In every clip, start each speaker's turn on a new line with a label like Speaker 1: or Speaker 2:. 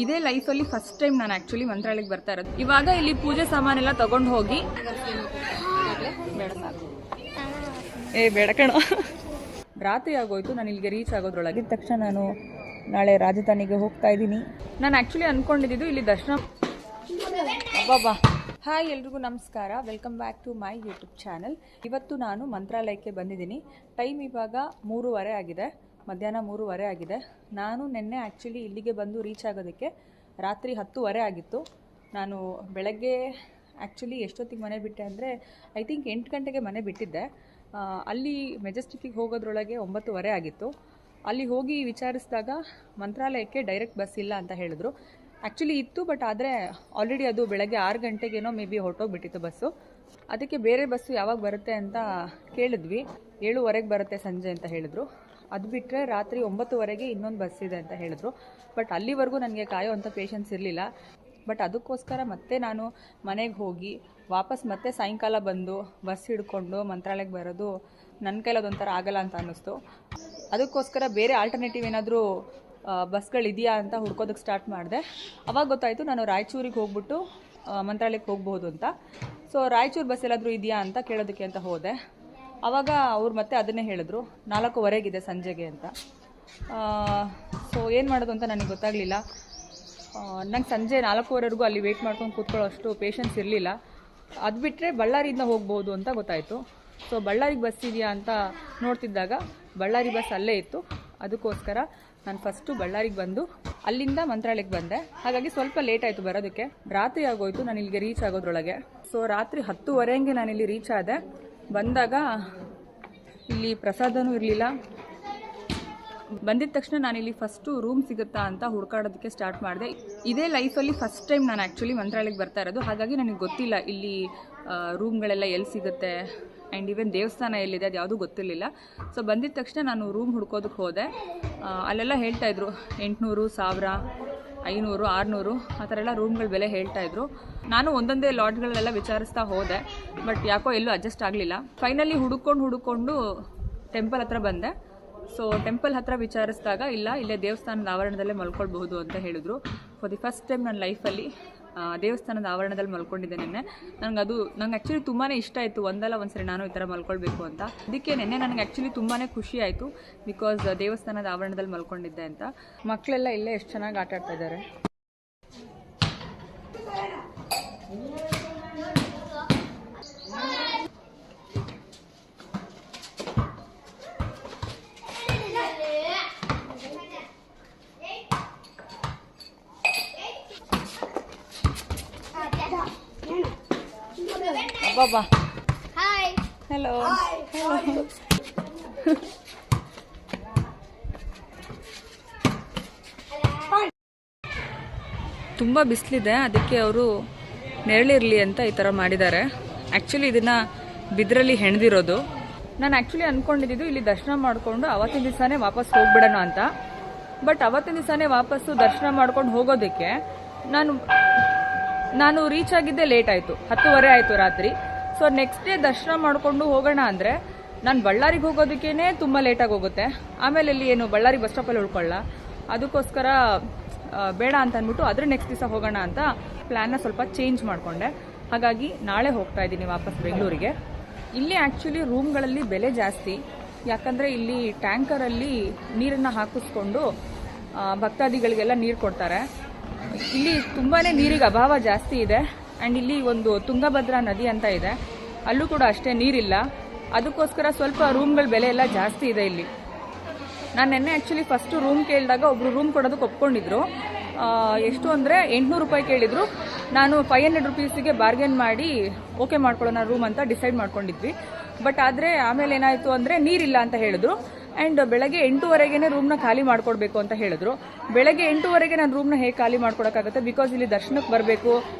Speaker 1: ಇದೇ ಲೈಫಲ್ಲಿ first time ನಾನು ಆ್ಯಕ್ಚುಲಿ ಮಂತ್ರಾಲಯಕ್ಕೆ ಬರ್ತಾ ಇರೋದು. ಇವಾಗ ಇಲ್ಲಿ ಪೂಜೆ ಸಾಮಾನೆಲ್ಲ ತಗೊಂಡು ಹೋಗಿ ಬೇಡ ಕಣ ರಾತ್ರಿ ಆಗೋಯ್ತು. ನಾನು ಇಲ್ಲಿಗೆ ರೀಚ್ ಆಗೋದ್ರೊಳಗೆ ತಕ್ಷಣ ನಾನು ನಾಳೆ ರಾಜಧಾನಿಗೆ ಹೋಗ್ತಾ ಇದ್ದೀನಿ. ನಾನು ಆ್ಯಕ್ಚುಲಿ ಅಂದ್ಕೊಂಡಿದ್ದು ಇಲ್ಲಿ ದರ್ಶನ. ಬಾಬಾ ಹಾಯ್, ಎಲ್ರಿಗೂ ನಮಸ್ಕಾರ. Welcome back to my YouTube channel. ಇವತ್ತು ನಾನು ಮಂತ್ರಾಲಯಕ್ಕೆ ಬಂದಿದ್ದೀನಿ. ಟೈಮ್ ಇವಾಗ 3:30 ಆಗಿದೆ, ಮಧ್ಯಾಹ್ನ 3:30 ಆಗಿದೆ. ನಾನು ನಿನ್ನೆ ಆ್ಯಕ್ಚುಲಿ ಇಲ್ಲಿಗೆ ಬಂದು ರೀಚ್ ಆಗೋದಕ್ಕೆ ರಾತ್ರಿ 10:30 ಆಗಿತ್ತು. ನಾನು ಬೆಳಗ್ಗೆ ಆ್ಯಕ್ಚುಲಿ ಎಷ್ಟೊತ್ತಿಗೆ ಮನೆ ಬಿಟ್ಟೆ ಅಂದರೆ ಐ ಥಿಂಕ್ 8 ಗಂಟೆಗೆ ಮನೆ ಬಿಟ್ಟಿದ್ದೆ. ಅಲ್ಲಿ ಮೆಜೆಸ್ಟಿಕ್ಕಿಗೆ ಹೋಗೋದ್ರೊಳಗೆ 9:30 ಆಗಿತ್ತು. ಅಲ್ಲಿ ಹೋಗಿ ವಿಚಾರಿಸಿದಾಗ ಮಂತ್ರಾಲಯಕ್ಕೆ ಡೈರೆಕ್ಟ್ ಬಸ್ ಇಲ್ಲ ಅಂತ ಹೇಳಿದ್ರು. ಆ್ಯಕ್ಚುಲಿ ಇತ್ತು, ಬಟ್ ಆದರೆ ಆಲ್ರೆಡಿ ಅದು ಬೆಳಗ್ಗೆ 6 ಗಂಟೆಗೇನೋ ಮೇ ಬಿ ಹೊರಟೋಗ್ಬಿಟ್ಟಿತ್ತು ಬಸ್ಸು. ಅದಕ್ಕೆ ಬೇರೆ ಬಸ್ಸು ಯಾವಾಗ ಬರುತ್ತೆ ಅಂತ ಕೇಳಿದ್ವಿ. 7:30ಗೆ ಬರುತ್ತೆ ಸಂಜೆ ಅಂತ ಹೇಳಿದ್ರು. ಅದು ಬಿಟ್ಟರೆ ರಾತ್ರಿ 9:30ಗೆ ಇನ್ನೊಂದು ಬಸ್ ಇದೆ ಅಂತ ಹೇಳಿದ್ರು. ಬಟ್ ಅಲ್ಲಿವರೆಗೂ ನನಗೆ ಕಾಯೋ ಅಂಥ ಪೇಷನ್ಸ್ ಇರಲಿಲ್ಲ. ಬಟ್ ಅದಕ್ಕೋಸ್ಕರ ಮತ್ತೆ ನಾನು ಮನೆಗೆ ಹೋಗಿ ವಾಪಸ್ ಮತ್ತೆ ಸಾಯಂಕಾಲ ಬಂದು ಬಸ್ ಹಿಡ್ಕೊಂಡು ಮಂತ್ರಾಲಯಕ್ಕೆ ಬರೋದು ನನ್ನ ಕೈಲಿ ಅದೊಂಥರ ಆಗಲ್ಲ ಅಂತ ಅನ್ನಿಸ್ತು. ಅದಕ್ಕೋಸ್ಕರ ಬೇರೆ ಆಲ್ಟರ್ನೇಟಿವ್ ಏನಾದರೂ ಬಸ್ಗಳಿದೆಯಾ ಅಂತ ಹುಡ್ಕೋದಕ್ಕೆ ಸ್ಟಾರ್ಟ್ ಮಾಡಿದೆ. ಅವಾಗ ಗೊತ್ತಾಯಿತು ನಾನು ರಾಯಚೂರಿಗೆ ಹೋಗ್ಬಿಟ್ಟು ಮಂತ್ರಾಲಯಕ್ಕೆ ಹೋಗ್ಬೋದು ಅಂತ. ಸೊ ರಾಯಚೂರು ಬಸ್ ಎಲ್ಲಾದರೂ ಇದೆಯಾ ಅಂತ ಕೇಳೋದಕ್ಕೆ ಅಂತ ಹೋದೆ. ಆವಾಗ ಅವ್ರು ಮತ್ತೆ ಅದನ್ನೇ ಹೇಳಿದ್ರು, 4:15 ಸಂಜೆಗೆ ಅಂತ. ಸೊ ಏನು ಮಾಡೋದು ಅಂತ ನನಗೆ ಗೊತ್ತಾಗಲಿಲ್ಲ. ನಂಗೆ ಸಂಜೆ 4:15ವರೆಗೂ ಅಲ್ಲಿ ವೆಯ್ಟ್ ಮಾಡ್ಕೊಂಡು ಕೂತ್ಕೊಳ್ಳೋಷ್ಟು ಪೇಷನ್ಸ್ ಇರಲಿಲ್ಲ. ಅದು ಬಿಟ್ಟರೆ ಬಳ್ಳಾರಿಯಿಂದ ಹೋಗ್ಬೋದು ಅಂತ ಗೊತ್ತಾಯಿತು. ಸೊ ಬಳ್ಳಾರಿಗೆ ಬಸ್ ಇದೆಯಾ ಅಂತ ನೋಡ್ತಿದ್ದಾಗ ಬಳ್ಳಾರಿ ಬಸ್ ಅಲ್ಲೇ ಇತ್ತು. ಅದಕ್ಕೋಸ್ಕರ ನಾನು ಫಸ್ಟು ಬಳ್ಳಾರಿಗೆ ಬಂದು ಅಲ್ಲಿಂದ ಮಂತ್ರಾಲಯಕ್ಕೆ ಬಂದೆ. ಹಾಗಾಗಿ ಸ್ವಲ್ಪ ಲೇಟ್ ಆಯಿತು ಬರೋದಕ್ಕೆ. ರಾತ್ರಿ ಆಗೋಯ್ತು ನಾನು ಇಲ್ಲಿಗೆ ರೀಚ್ ಆಗೋದ್ರೊಳಗೆ. ಸೊ ರಾತ್ರಿ 10:30ಗೆ ನಾನು ಇಲ್ಲಿ ರೀಚ್ ಆದೆ. ಬಂದಾಗ ಇಲ್ಲಿ ಪ್ರಸಾದನೂ ಇರಲಿಲ್ಲ. ಬಂದಿದ್ದ ತಕ್ಷಣ ನಾನಿಲ್ಲಿ ಫಸ್ಟು ರೂಮ್ ಸಿಗುತ್ತಾ ಅಂತ ಹುಡ್ಕಾಡೋದಕ್ಕೆ ಸ್ಟಾರ್ಟ್ ಮಾಡಿದೆ. ಇದೇ ಲೈಫಲ್ಲಿ ಫಸ್ಟ್ ಟೈಮ್ ನಾನು ಆ್ಯಕ್ಚುಲಿ ಮಂತ್ರಾಲಯಕ್ಕೆ ಬರ್ತಾ ಇರೋದು. ಹಾಗಾಗಿ ನನಗೆ ಗೊತ್ತಿಲ್ಲ ಇಲ್ಲಿ ರೂಮ್ಗಳೆಲ್ಲ ಎಲ್ಲಿ ಸಿಗುತ್ತೆ ಆ್ಯಂಡ್ ಈವನ್ ದೇವಸ್ಥಾನ ಎಲ್ಲಿದೆ ಅದು ಯಾವುದೂ ಗೊತ್ತಿರಲಿಲ್ಲ. ಸೊ ಬಂದಿದ್ದ ತಕ್ಷಣ ನಾನು ರೂಮ್ ಹುಡ್ಕೋದಕ್ಕೆ ಹೋದೆ. ಅಲ್ಲೆಲ್ಲ ಹೇಳ್ತಾಯಿದ್ರು 800, 1000, 500, 600 ಆ ಥರ ಎಲ್ಲ ರೂಮ್ಗಳ ಬೆಲೆ ಹೇಳ್ತಾಯಿದ್ರು. ನಾನು ಒಂದೊಂದೇ ಲಾಡ್ಗಳೆಲ್ಲ ವಿಚಾರಿಸ್ತಾ ಹೋದೆ, ಬಟ್ ಯಾಕೋ ಎಲ್ಲೂ ಅಡ್ಜಸ್ಟ್ ಆಗಲಿಲ್ಲ. ಫೈನಲಿ ಹುಡುಕೊಂಡು ಟೆಂಪಲ್ ಹತ್ರ ಬಂದೆ. ಸೊ ಟೆಂಪಲ್ ಹತ್ರ ವಿಚಾರಿಸಿದಾಗ ಇಲ್ಲೇ ದೇವಸ್ಥಾನದ ಆವರಣದಲ್ಲೇ ಮಲ್ಕೊಳ್ಬಹುದು ಅಂತ ಹೇಳಿದ್ರು. ಫಾರ್ ದಿ ಫಸ್ಟ್ ಟೈಮ್ ನನ್ನ ಲೈಫಲ್ಲಿ ದೇವಸ್ಥಾನದ ಆವರಣದಲ್ಲಿ ಮಲ್ಕೊಂಡಿದ್ದೆ ನಿನ್ನೆ. ನಂಗೆ ಆ್ಯಕ್ಚುಲಿ ತುಂಬಾ ಇಷ್ಟ ಆಯಿತು. ಒಂದ್ಸರಿ ನಾನು ಈ ಥರ ಮಲ್ಕೊಳ್ಬೇಕು ಅಂತ. ಅದಕ್ಕೆ ನಿನ್ನೆ ನನಗೆ ಆ್ಯಕ್ಚುಲಿ ತುಂಬಾ ಖುಷಿ ಆಯಿತು, ಬಿಕಾಸ್ ದೇವಸ್ಥಾನದ ಆವರಣದಲ್ಲಿ ಮಲ್ಕೊಂಡಿದ್ದೆ ಅಂತ. ಮಕ್ಕಳೆಲ್ಲ ಇಲ್ಲೇ ಎಷ್ಟು ಚೆನ್ನಾಗಿ ಆಟ ಆಡ್ತಾ ಇದ್ದಾರೆ. ಬಾಬಾ ಹಾಯ್, ಹೆಲೋ. ತುಂಬ ಬಿಸಿಲಿದೆ, ಅದಕ್ಕೆ ಅವರು ನೆರಳಿರಲಿ ಅಂತ ಈ ಥರ ಮಾಡಿದ್ದಾರೆ. ಆ್ಯಕ್ಚುಲಿ ಇದನ್ನು ಬಿದ್ರಲ್ಲಿ ಹೆಣ್ದಿರೋದು. ನಾನು ಆ್ಯಕ್ಚುಲಿ ಅಂದ್ಕೊಂಡಿದ್ದು ಇಲ್ಲಿ ದರ್ಶನ ಮಾಡಿಕೊಂಡು ಅವತ್ತಿನ ದಿವಸನೇ ವಾಪಸ್ ಹೋಗ್ಬಿಡೋಣ ಅಂತ. ಬಟ್ ಅವತ್ತಿನ ದಿವಸನೇ ವಾಪಸ್ಸು ದರ್ಶನ ಮಾಡ್ಕೊಂಡು ಹೋಗೋದಕ್ಕೆ ನಾನು ರೀಚ್ ಆಗಿದ್ದೆ ಲೇಟ್ ಆಯಿತು, 10:30 ಆಯಿತು ರಾತ್ರಿ. ಸೊ ನೆಕ್ಸ್ಟ್ ಡೇ ದರ್ಶನ ಮಾಡಿಕೊಂಡು ಹೋಗೋಣ ಅಂದರೆ ನಾನು ಬಳ್ಳಾರಿಗೆ ಹೋಗೋದಕ್ಕೇ ತುಂಬ ಲೇಟಾಗಿ ಹೋಗುತ್ತೆ. ಆಮೇಲೆ ಇಲ್ಲಿ ಏನು ಬಳ್ಳಾರಿ ಬಸ್ ಸ್ಟಾಪಲ್ಲಿ ಉಳ್ಕೊಳ್ಳ. ಅದಕ್ಕೋಸ್ಕರ ಬೇಡ ಅಂತ ಅಂದ್ಬಿಟ್ಟು ಅದ್ರ ನೆಕ್ಸ್ಟ್ ದಿವಸ ಹೋಗೋಣ ಅಂತ ಪ್ಲ್ಯಾನ್ನ ಸ್ವಲ್ಪ ಚೇಂಜ್ ಮಾಡಿಕೊಂಡೆ. ಹಾಗಾಗಿ ನಾಳೆ ಹೋಗ್ತಾ ಇದ್ದೀನಿ ವಾಪಸ್ ಬೆಂಗಳೂರಿಗೆ. ಇಲ್ಲಿ ಆ್ಯಕ್ಚುಲಿ ರೂಮ್ಗಳಲ್ಲಿ ಬೆಲೆ ಜಾಸ್ತಿ, ಯಾಕಂದರೆ ಇಲ್ಲಿ ಟ್ಯಾಂಕರಲ್ಲಿ ನೀರನ್ನು ಹಾಕಿಸ್ಕೊಂಡು ಭಕ್ತಾದಿಗಳಿಗೆಲ್ಲ ನೀರು ಕೊಡ್ತಾರೆ. ಇಲ್ಲಿ ತುಂಬಾ ನೀರಿಗೆ ಅಭಾವ ಜಾಸ್ತಿ ಇದೆ. ಆ್ಯಂಡ್ ಇಲ್ಲಿ ಒಂದು ತುಂಗಭದ್ರಾ ನದಿ ಅಂತ ಇದೆ, ಅಲ್ಲೂ ಕೂಡ ಅಷ್ಟೇ ನೀರಿಲ್ಲ. ಅದಕ್ಕೋಸ್ಕರ ಸ್ವಲ್ಪ ರೂಮ್ಗಳ ಬೆಲೆ ಎಲ್ಲ ಜಾಸ್ತಿ ಇದೆ ಇಲ್ಲಿ. ನಾನು ನಿನ್ನೆ ಆ್ಯಕ್ಚುಲಿ ಫಸ್ಟು ರೂಮ್ ಕೇಳಿದಾಗ ಒಬ್ಬರು ರೂಮ್ ಕೊಡೋದಕ್ಕೆ ಒಪ್ಕೊಂಡಿದ್ರು. ಎಷ್ಟು ಅಂದರೆ 800 ರೂಪಾಯಿ ಕೇಳಿದರು. ನಾನು 500 ರೂಪೀಸಿಗೆ ಬಾರ್ಗೇನ್ ಮಾಡಿ ಓಕೆ ಮಾಡ್ಕೊಳ್ಳೋಣ ರೂಮ್ ಅಂತ ಡಿಸೈಡ್ ಮಾಡ್ಕೊಂಡಿದ್ವಿ. ಬಟ್ ಆದರೆ ಆಮೇಲೆ ಏನಾಯಿತು ಅಂದರೆ ನೀರಿಲ್ಲ ಅಂತ ಹೇಳಿದ್ರು. ಆ್ಯಂಡ್ ಬೆಳಗ್ಗೆ 8:30ಗೆ ರೂಮ್ನ ಖಾಲಿ ಮಾಡ್ಕೊಡ್ಬೇಕು ಅಂತ ಹೇಳಿದ್ರು. ಬೆಳಗ್ಗೆ 8:30ಗೆ ನಾನು ರೂಮ್ನ ಹೇಗೆ ಖಾಲಿ ಮಾಡ್ಕೊಡೋಕ್ಕಾಗುತ್ತೆ, ಬಿಕಾಸ್ ಇಲ್ಲಿ ದರ್ಶನಕ್ಕೆ ಬರಬೇಕು.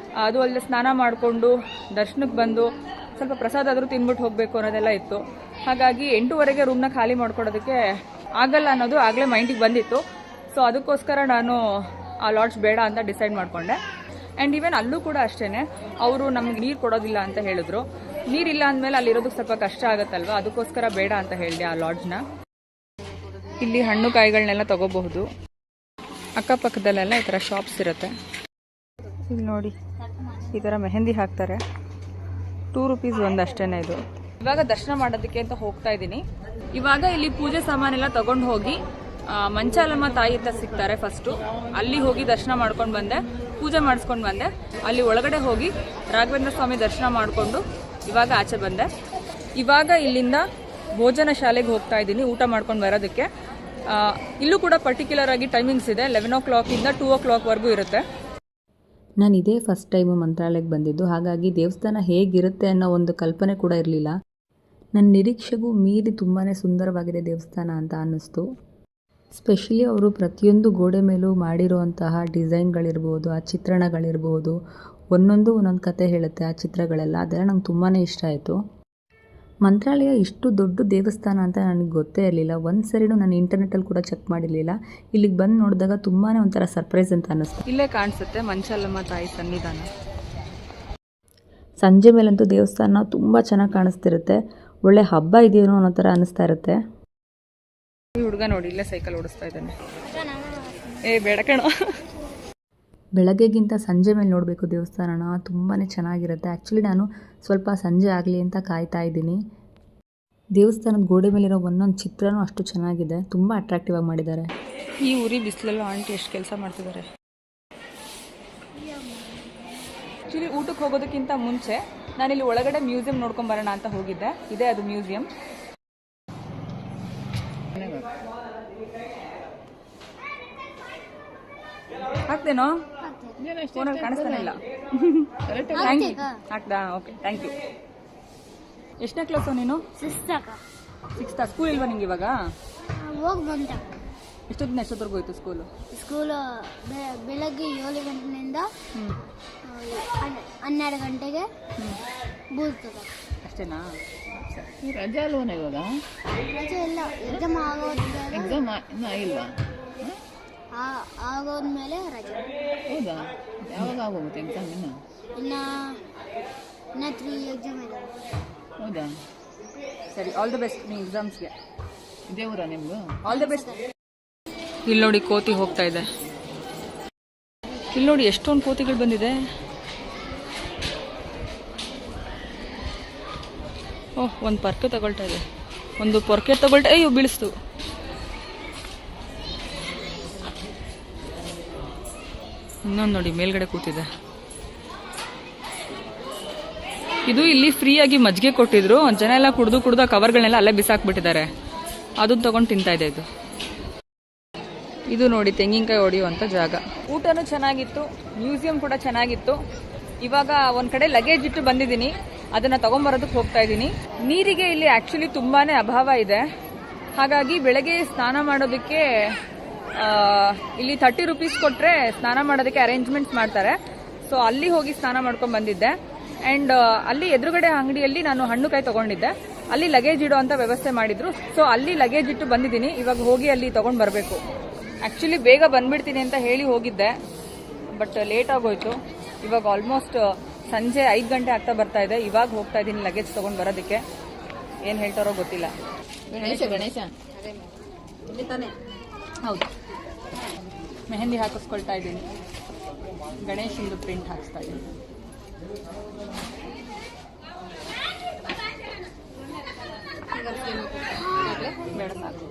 Speaker 1: ಅದು ಅಲ್ಲದೆ ಸ್ನಾನ ಮಾಡಿಕೊಂಡು ದರ್ಶನಕ್ಕೆ ಬಂದು ಸ್ವಲ್ಪ ಪ್ರಸಾದ ಆದರೂ ತಿಂದ್ಬಿಟ್ಟು ಹೋಗಬೇಕು ಅನ್ನೋದೆಲ್ಲ ಇತ್ತು. ಹಾಗಾಗಿ 8:30ಗೆ ರೂಮ್ನ ಖಾಲಿ ಮಾಡ್ಕೊಡೋದಕ್ಕೆ ಆಗಲ್ಲ ಅನ್ನೋದು ಆಗಲೇ ಮೈಂಡಿಗೆ ಬಂದಿತ್ತು. ಸೊ ಅದಕ್ಕೋಸ್ಕರ ನಾನು ಆ ಲಾಡ್ಜ್ ಬೇಡ ಅಂತ ಡಿಸೈಡ್ ಮಾಡಿಕೊಂಡೆ. ಆ್ಯಂಡ್ ಈವನ್ ಅಲ್ಲೂ ಕೂಡ ಅಷ್ಟೇ, ಅವರು ನಮಗೆ ನೀರು ಕೊಡೋದಿಲ್ಲ ಅಂತ ಹೇಳಿದ್ರು. ನೀರಿಲ್ಲ ಅಂದಮೇಲೆ ಅಲ್ಲಿರೋದಕ್ಕೆ ಸ್ವಲ್ಪ ಕಷ್ಟ ಆಗುತ್ತಲ್ವ, ಅದಕ್ಕೋಸ್ಕರ ಬೇಡ ಅಂತ ಹೇಳಿದೆ ಆ ಲಾಡ್ಜ್ನ. ಇಲ್ಲಿ ಹಣ್ಣು ಕಾಯಿಗಳನ್ನೆಲ್ಲ ತಗೋಬಹುದು. ಅಕ್ಕಪಕ್ಕದಲ್ಲೆಲ್ಲ ಈ ಥರ ಶಾಪ್ಸ್ ಇರುತ್ತೆ. ಇಲ್ಲಿ ನೋಡಿ ಈ ಥರ ಮೆಹಂದಿ ಹಾಕ್ತಾರೆ. 2 ರೂಪೀಸ್ ಒಂದಷ್ಟೇನೆ ಇದು. ಇವಾಗ ದರ್ಶನ ಮಾಡೋದಕ್ಕೆ ಅಂತ ಹೋಗ್ತಾ ಇದ್ದೀನಿ. ಇವಾಗ ಇಲ್ಲಿ ಪೂಜೆ ಸಾಮಾನೆಲ್ಲ ತಗೊಂಡು ಹೋಗಿ ಮಂಚಾಲಮ್ಮ ತಾಯಿ ಅಂತ ಸಿಗ್ತಾರೆ. ಫಸ್ಟು ಅಲ್ಲಿ ಹೋಗಿ ದರ್ಶನ ಮಾಡ್ಕೊಂಡು ಬಂದೆ, ಪೂಜೆ ಮಾಡಿಸ್ಕೊಂಡು ಬಂದೆ. ಅಲ್ಲಿ ಒಳಗಡೆ ಹೋಗಿ ರಾಘವೇಂದ್ರ ಸ್ವಾಮಿ ದರ್ಶನ ಮಾಡಿಕೊಂಡು ಇವಾಗ ಆಚೆ ಬಂದೆ. ಇವಾಗ ಇಲ್ಲಿಂದ ಭೋಜನ ಶಾಲೆಗೆ ಹೋಗ್ತಾ ಇದ್ದೀನಿ ಊಟ ಮಾಡ್ಕೊಂಡು ಬರೋದಕ್ಕೆ. ಇಲ್ಲೂ ಕೂಡ ಪರ್ಟಿಕ್ಯುಲರ್ ಆಗಿ ಟೈಮಿಂಗ್ಸ್ ಇದೆ. 11 o'clock ಇಂದ 2 o'clock ವರೆಗೂ ಇರುತ್ತೆ.
Speaker 2: ನಾನು ಇದೇ ಫಸ್ಟ್ ಟೈಮು ಮಂತ್ರಾಲಯಕ್ಕೆ ಬಂದಿದ್ದು, ಹಾಗಾಗಿ ದೇವಸ್ಥಾನ ಹೇಗಿರುತ್ತೆ ಅನ್ನೋ ಒಂದು ಕಲ್ಪನೆ ಕೂಡ ಇರಲಿಲ್ಲ. ನನ್ನ ನಿರೀಕ್ಷೆಗೂ ಮೀರಿ ತುಂಬಾ ಸುಂದರವಾಗಿದೆ ದೇವಸ್ಥಾನ ಅಂತ ಅನ್ನಿಸ್ತು. ಸ್ಪೆಷಲಿ ಅವರು ಪ್ರತಿಯೊಂದು ಗೋಡೆ ಮೇಲೂ ಮಾಡಿರುವಂತಹ ಡಿಸೈನ್ಗಳಿರ್ಬೋದು, ಆ ಚಿತ್ರಣಗಳಿರ್ಬೋದು, ಒಂದೊಂದು ಕತೆ ಹೇಳುತ್ತೆ ಆ ಚಿತ್ರಗಳೆಲ್ಲ. ಅದೆಲ್ಲ ನಂಗೆ ತುಂಬಾ ಇಷ್ಟ ಆಯಿತು. ಮಂತ್ರಾಲಯ ಇಷ್ಟು ದೊಡ್ಡ ದೇವಸ್ಥಾನ ಅಂತ ನನಗೆ ಗೊತ್ತೇ ಇರಲಿಲ್ಲ. ಒಂದು ಸರಿನೂ ನಾನು ಇಂಟರ್ನೆಟ್ಟಲ್ಲಿ ಕೂಡ ಚೆಕ್ ಮಾಡಿರಲಿಲ್ಲ. ಇಲ್ಲಿಗೆ ಬಂದು ನೋಡಿದಾಗ ತುಂಬಾ ಒಂಥರ ಸರ್ಪ್ರೈಸ್ ಅಂತ ಅನ್ನಿಸ್ತು.
Speaker 1: ಇಲ್ಲೇ ಕಾಣಿಸುತ್ತೆ ಮಂಚಾಲಮ್ಮ ತಾಯಿ ಸನ್ನಿಧಾನ.
Speaker 2: ಸಂಜೆ ಮೇಲಂತೂ ದೇವಸ್ಥಾನ ತುಂಬ ಚೆನ್ನಾಗಿ ಕಾಣಿಸ್ತಿರುತ್ತೆ. ಒಳ್ಳೆ ಹಬ್ಬ ಇದೆಯೇನೋ ಅನ್ನೋ ಥರ ಅನ್ನಿಸ್ತಾ ಇರುತ್ತೆ.
Speaker 1: ಈ ಹುಡುಗ ನೋಡಿ ಇಲ್ಲೇ ಸೈಕಲ್ ಓಡಿಸ್ತಾ ಇದ್ದಾನೆ. ಬೇಡ ಕಣ.
Speaker 2: ಬೆಳಗ್ಗೆಗಿಂತ ಸಂಜೆ ಮೇಲೆ ನೋಡಬೇಕು ದೇವಸ್ಥಾನನ, ತುಂಬಾ ಚೆನ್ನಾಗಿರುತ್ತೆ. ಆ್ಯಕ್ಚುಲಿ ನಾನು ಸ್ವಲ್ಪ ಸಂಜೆ ಆಗಲಿ ಅಂತ ಕಾಯ್ತಾ ಇದ್ದೀನಿ. ದೇವಸ್ಥಾನದ ಗೋಡೆ ಮೇಲಿರೋ ಒಂದೊಂದು ಚಿತ್ರನೂ ಅಷ್ಟು ಚೆನ್ನಾಗಿದೆ, ತುಂಬ ಅಟ್ರಾಕ್ಟಿವ್ ಆಗಿ ಮಾಡಿದ್ದಾರೆ.
Speaker 1: ಈ ಊರಿ ಬಿಸಿಲಲ್ಲೂ ಆಂಟಿ ಎಷ್ಟು ಕೆಲಸ ಮಾಡ್ತಿದ್ದಾರೆ. ಆ್ಯಕ್ಚುಲಿ ಊಟಕ್ಕೆ ಹೋಗೋದಕ್ಕಿಂತ ಮುಂಚೆ ನಾನಿಲ್ಲಿ ಒಳಗಡೆ ಮ್ಯೂಸಿಯಂ ನೋಡ್ಕೊಂಬರೋಣ ಅಂತ ಹೋಗಿದ್ದೆ. ಇದೇ ಅದು ಮ್ಯೂಸಿಯಂ. ಹಾಕ್ತೇನೋ ಫೋನಲ್ಲಿ ಕಾಣಿಸ್ತಾನೆ ಇಲ್ಲ. ಹಾಕ್ದಾ? Okay, thank you. ಎಷ್ಟನೇ ಕ್ಲಾಸು ನೀನು? 6th. ಸ್ಕೂಲ್ ಇಲ್ವಾ ನಿಂಗೆ ಇವಾಗ? ಎಷ್ಟೊತ್ತಿವರೆಗೂ ಹೋಯ್ತು ಸ್ಕೂಲು?
Speaker 3: ಬೆಳಗ್ಗೆ 7 ಗಂಟೆಯಿಂದ 12 ಗಂಟೆಗೆ ಬೂರ್ತದೆ.
Speaker 1: ಅಷ್ಟೇನಾ?
Speaker 4: ರಜೆ ಅಲ್ವನ ಇವಾಗ?
Speaker 3: ರಜೆ ಇಲ್ಲ, ಎಕ್ಸಾಮ್
Speaker 4: ಇಲ್ವಾ?
Speaker 3: ಆಗೋದ್ಮೇಲೆ ರಜೆ.
Speaker 4: ಹೌದಾ? ಯಾವಾಗ ಆಗೋಗುತ್ತೆ ಎಕ್ಸಾಮ್?
Speaker 3: ಇನ್ನ 3 ಎಕ್ಸಾಮ್ ಇದೆ.
Speaker 4: ಹೌದಾ?
Speaker 1: ಸರಿ, ಆಲ್ ದಿ ಬೆಸ್ಟ್ ನಿಮ್ಮ ಎಕ್ಸಾಮ್ಸ್ಗೆ.
Speaker 4: ಇದೇ ಊರಾ ನಿಮ್ದು?
Speaker 1: All the best. ಇಲ್ಲಿ ನೋಡಿ ಕೋತಿ ಹೋಗ್ತಾ ಇದೆ. ಇಲ್ಲಿ ನೋಡಿ ಎಷ್ಟೊಂದು ಕೋತಿಗಳು ಬಂದಿದೆ. ಓಹ್, ಒಂದು ಪರ್ಕೆ ತಗೊಳ್ತಾ ಇದೆ. ಒಂದು ಪೊರ್ಕೆ ತಗೊಳ್ತಾ, ಅಯ್ಯೋ ಬೀಳಿಸ್ತು. ಇನ್ನೊಂದು ನೋಡಿ ಮೇಲ್ಗಡೆ ಕೂತಿದೆ. ಇದು ಇಲ್ಲಿ ಫ್ರೀಯಾಗಿ ಮಜ್ಜಿಗೆ ಕೊಟ್ಟಿದ್ರು. ಜನ ಎಲ್ಲ ಕುಡ್ದು ಕವರ್ಗಳನ್ನೆಲ್ಲ ಅಲ್ಲೇ ಬಿಸಾಕ್ಬಿಟ್ಟಿದ್ದಾರೆ. ಅದನ್ನ ತಗೊಂಡು ತಿಂತಾ ಇದೆ ಇದು. ಇದು ನೋಡಿ ತೆಂಗಿನಕಾಯಿ ಹೊಡೆಯುವಂಥ ಜಾಗ. ಊಟನೂ ಚೆನ್ನಾಗಿತ್ತು, ಮ್ಯೂಸಿಯಂ ಕೂಡ ಚೆನ್ನಾಗಿತ್ತು. ಇವಾಗ ಒಂದು ಕಡೆ ಲಗೇಜ್ ಇಟ್ಟು ಬಂದಿದ್ದೀನಿ, ಅದನ್ನು ತಗೊಂಬರೋದಕ್ಕೆ ಹೋಗ್ತಾ ಇದ್ದೀನಿ. ನೀರಿಗೆ ಇಲ್ಲಿ ಆ್ಯಕ್ಚುಲಿ ತುಂಬಾ ಅಭಾವ ಇದೆ. ಹಾಗಾಗಿ ಬೆಳಗ್ಗೆ ಸ್ನಾನ ಮಾಡೋದಕ್ಕೆ ಇಲ್ಲಿ 30 ರೂಪೀಸ್ ಕೊಟ್ಟರೆ ಸ್ನಾನ ಮಾಡೋದಕ್ಕೆ ಅರೇಂಜ್ಮೆಂಟ್ಸ್ ಮಾಡ್ತಾರೆ. ಸೊ ಅಲ್ಲಿ ಹೋಗಿ ಸ್ನಾನ ಮಾಡ್ಕೊಂಡು ಬಂದಿದ್ದೆ. ಆ್ಯಂಡ್ ಅಲ್ಲಿ ಎದುರುಗಡೆ ಅಂಗಡಿಯಲ್ಲಿ ನಾನು ಹಣ್ಣು ಕಾಯಿ ತೊಗೊಂಡಿದ್ದೆ. ಅಲ್ಲಿ ಲಗೇಜ್ ಇಡೋ ಅಂತ ವ್ಯವಸ್ಥೆ ಮಾಡಿದ್ರು. ಸೊ ಅಲ್ಲಿ ಲಗೇಜ್ ಇಟ್ಟು ಬಂದಿದ್ದೀನಿ. ಇವಾಗ ಹೋಗಿ ಅಲ್ಲಿ ತೊಗೊಂಡು ಬರಬೇಕು. ಆ್ಯಕ್ಚುಲಿ ಬೇಗ ಬಂದ್ಬಿಡ್ತೀನಿ ಅಂತ ಹೇಳಿ ಹೋಗಿದ್ದೆ, ಬಟ್ ಲೇಟ್ ಆಗೋಯ್ತು. ಇವಾಗ ಆಲ್ಮೋಸ್ಟ್ ಸಂಜೆ 5 ಗಂಟೆ ಆಗ್ತಾ ಬರ್ತಾ ಇದೆ. ಇವಾಗ ಹೋಗ್ತಾ ಇದ್ದೀನಿ ಲಗೇಜ್ ತೊಗೊಂಡು ಬರೋದಕ್ಕೆ. ಏನು ಹೇಳ್ತಾರೋ ಗೊತ್ತಿಲ್ಲ.
Speaker 4: ಗಣೇಶ
Speaker 1: ಹೌದು, ಮೆಹಂದಿ ಹಾಕಿಸ್ಕೊಳ್ತಾ ಇದ್ದೀನಿ. ಗಣೇಶಂದು ಪ್ರಿಂಟ್ ಹಾಕಿಸ್ತಾ ಇದ್ದೀನಿ. ಬೇಡ ಸಾಕು.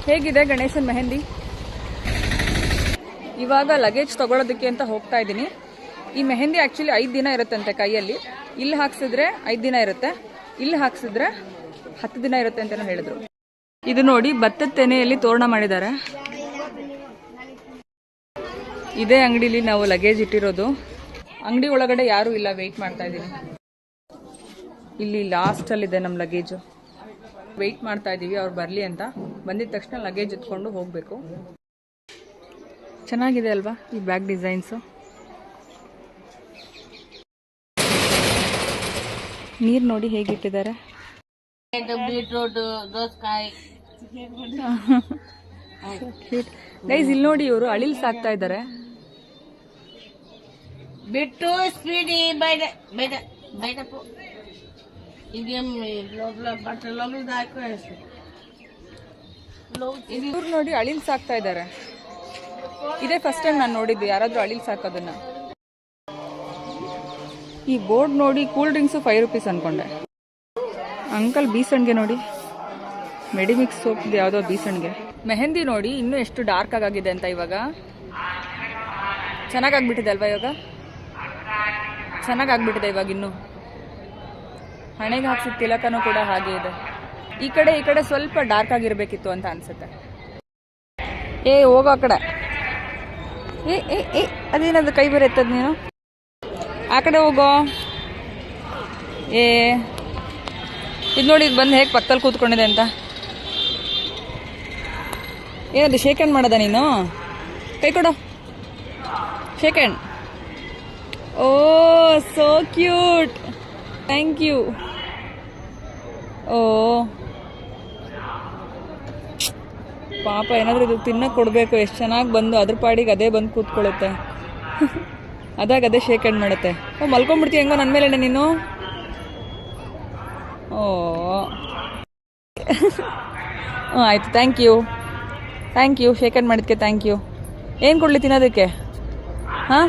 Speaker 1: ಹೇಗಿದೆ ಗಣೇಶನ್ ಮೆಹಂದಿ? ಇವಾಗ ಲಗೇಜ್ ತಗೊಳ್ಳೋದಕ್ಕೆ ಅಂತ ಹೋಗ್ತಾ ಇದ್ದೀನಿ. ಈ ಮೆಹಂದಿ ಆ್ಯಕ್ಚುಲಿ 5 ದಿನ ಇರುತ್ತಂತೆ ಕೈಯಲ್ಲಿ. ಇಲ್ಲಿ ಹಾಕ್ಸಿದ್ರೆ 5 ದಿನ ಇರುತ್ತೆ, ಇಲ್ಲಿ ಹಾಕ್ಸಿದ್ರೆ 10 ದಿನ ಇರುತ್ತೆ ಅಂತಲೂ ಹೇಳಿದ್ರು. ಇದು ನೋಡಿ ಭತ್ತದ ತೆನೆಯಲ್ಲಿ ತೋರಣ ಮಾಡಿದ್ದಾರೆ. ಇದೇ ಅಂಗಡಿಲಿ ನಾವು ಲಗೇಜ್ ಇಟ್ಟಿರೋದು. ಅಂಗಡಿ ಒಳಗಡೆ ಯಾರೂ ಇಲ್ಲ, ವೆಯ್ಟ್ ಮಾಡ್ತಾ ಇದ್ದೀನಿ. ಇಲ್ಲಿ ಲಾಸ್ಟಲ್ಲಿದೆ ನಮ್ಮ ಲಗೇಜು. ವೆಯ್ಟ್ ಮಾಡ್ತಾ ಇದ್ದೀವಿ ಅವ್ರು ಬರಲಿ ಅಂತ. ಬಂದಿದ ತಕ್ಷಣ ಲಗೇಜ್ ಎತ್ಕೊಂಡು ಹೋಗಬೇಕು. ಚೆನ್ನಾಗಿದೆ ಅಲ್ವಾ ಈ ಬ್ಯಾಗ್ ಡಿಸೈನ್ಸು? ನೀರು ನೋಡಿ ಹೇಗಿಟ್ಟಿದ್ದಾರೆ.
Speaker 4: ಬೀಟ್ರೂಟ್, ದೋಸಕಾಯಿ.
Speaker 1: ಗೈಸ್ ಇಲ್ಲಿ ನೋಡಿ, ಇವರು ಅಳಿಲ್ ಸಾಕ್ತಾ ಇದ್ದಾರೆ.
Speaker 4: ಬಿಟ್ಟು ಸ್ಪೀಡಿ ಬೈದ ಬೈದ ಬೈದಪ್ಪು ಈಗ ಬಟ್ಟೆ ಲೋಗ್ಲದ ಹಾಕಿ
Speaker 1: ಇವ್ರು ನೋಡಿ ಅಳಿಲ್ ಸಾಕ್ತಾ ಇದ್ದಾರೆ. ಇದೇ ಫಸ್ಟ್ ಟೈಮ್ ನಾನು ನೋಡಿದ್ದು ಯಾರಾದರೂ ಅಳಿಲ್ ಸಾಕೋದನ್ನ. ಈ ಬೋರ್ಡ್ ನೋಡಿ ಕೂಲ್ ಡ್ರಿಂಕ್ಸು 5 ರೂಪೀಸ್ ಅನ್ಕೊಂಡೆ. ಅಂಕಲ್ ಬೀಸಣ್ಗೆ ನೋಡಿ, ಮೆಡಿಮಿಕ್ಸ್ ಸೋಪ್ದು ಯಾವುದೋ ಬೀಸಣ್ಗೆ. ಮೆಹಂದಿ ನೋಡಿ ಇನ್ನೂ ಎಷ್ಟು ಡಾರ್ಕ್ ಆಗಿದೆ ಅಂತ. ಇವಾಗ ಚೆನ್ನಾಗಾಗ್ಬಿಟ್ಟಿದೆ ಅಲ್ವಾ? ಇವಾಗ ಚೆನ್ನಾಗಾಗ್ಬಿಟ್ಟಿದೆ ಇವಾಗ. ಇನ್ನೂ ಹಣೆಗೆ ಹಾಕ್ಸಿದ ತಿಲಕನೂ ಕೂಡ ಹಾಗೆ ಇದೆ. ಈ ಕಡೆ ಸ್ವಲ್ಪ ಡಾರ್ಕ್ ಆಗಿರಬೇಕಿತ್ತು ಅಂತ ಅನ್ಸುತ್ತೆ. ಹೋಗೋ ಆ ಕಡೆ. ಅದೇನದು ಕೈ ಬರೆತ್ತದ ನೀನು? ಆ ಕಡೆ ಹೋಗೋ. ಇದು ನೋಡಿ, ಇದು ಬಂದು ಹೇಗೆ ಪಕ್ಕದಲ್ಲಿ ಕೂತ್ಕೊಂಡಿದೆ ಅಂತ. ಏನದು ಶೇಕ್ ಹ್ಯಾಂಡ್ ಮಾಡೋದ ನೀನು? ಕೈ ಕೊಡು, shake hand. Oh so cute, thank you. ಓ ಪಾಪ, ಏನಾದರೂ ಇದು ತಿನ್ನಕ್ಕೆ ಕೊಡಬೇಕು. ಎಷ್ಟು ಚೆನ್ನಾಗಿ ಬಂದು ಅದ್ರ ಪಾಡಿಗೆ ಅದೇ ಬಂದು ಕೂತ್ಕೊಳ್ಳುತ್ತೆ. ಅದೇ ಶೇಕ್ ಹ್ಯಾಂಡ್ ಮಾಡುತ್ತೆ. ಮಲ್ಕೊಂಡ್ಬಿಡ್ತೀವಿ ಹೆಂಗೋ ನನ್ನ ಮೇಲೆ ನೀನು. ಓ ಆಯಿತು, ಥ್ಯಾಂಕ್ ಯು ಶೇಕ್ ಹ್ಯಾಂಡ್ ಮಾಡಿದ್ದಕ್ಕೆ ಥ್ಯಾಂಕ್ ಯು. ಏನು ಕೊಡಲಿ ತಿನ್ನೋದಕ್ಕೆ? ಹಾಂ,